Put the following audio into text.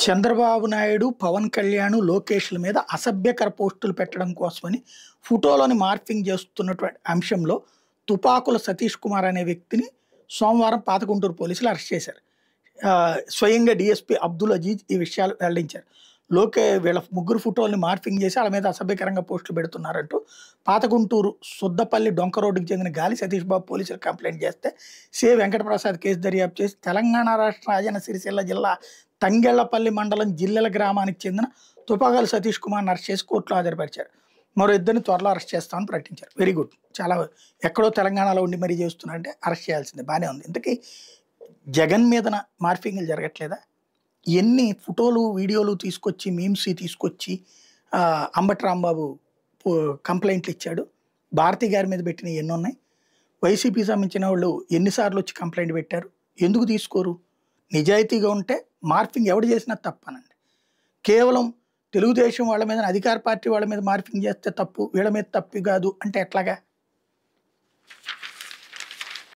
చంద్రబాబు నాయుడు, పవన్ కళ్యాణ్, లోకేష్‌ల మీద అసభ్యకర పోస్టులు పెట్టడం కోసమని ఫోటోలోని మార్ఫింగ్ చేస్తున్నటువంటి అంశంలో తుపాకుల సతీష్ కుమార్ అనే వ్యక్తిని సోమవారం పాతగుంటూరు పోలీసులు అరెస్ట్ చేశారు. స్వయంగా డీఎస్పీ అబ్దుల్ అజీజ్ ఈ విషయాలు వెల్లడించారు. వీళ్ళ ముగ్గురు ఫోటోల్ని మార్ఫింగ్ చేసి వాళ్ళ మీద అసభ్యకరంగా పోస్టులు పెడుతున్నారంటూ పాతగుంటూరు సుద్దపల్లి డొంక రోడ్డుకు చెందిన గాలి సతీష్ బాబు పోలీసులు కంప్లైంట్ చేస్తే వెంకటప్రసాద్ కేసు దర్యాప్తు చేసి తెలంగాణ రాష్ట్ర రాజన్న సిరిసిల్ల జిల్లా తంగెళ్లపల్లి మండలం జిల్లెల గ్రామానికి చెందిన తుపాకాల సతీష్ కుమార్ని అరెస్ట్ చేసి కోర్టులో హాజరుపరిచారు. మరో ఇద్దరిని త్వరలో అరెస్ట్ చేస్తామని ప్రకటించారు. Very good. చాలా ఎక్కడో తెలంగాణలో ఉండి మరీ చేస్తున్నారంటే అరెస్ట్ చేయాల్సిందే, బాగానే ఉంది. ఇంతకీ జగన్ మీదన మార్ఫింగ్లు జరగట్లేదా? ఎన్ని ఫోటోలు, వీడియోలు తీసుకొచ్చి, మీమ్స్ తీసుకొచ్చి అంబటి రాంబాబు కంప్లైంట్లు ఇచ్చాడు. భారతి గారి మీద పెట్టిన ఎన్ని ఉన్నాయి? వైసీపీ సంబంధించిన వాళ్ళు ఎన్నిసార్లు వచ్చి కంప్లైంట్ పెట్టారు? ఎందుకు తీసుకోరు? నిజాయితీగా ఉంటే మార్ఫింగ్ ఎవడు చేసినా తప్పనండి. కేవలం తెలుగుదేశం వాళ్ళ మీద, అధికార పార్టీ వాళ్ళ మీద మార్ఫింగ్ చేస్తే తప్పు, వీళ్ళ మీద తప్పు కాదు అంటే ఎట్లాగా?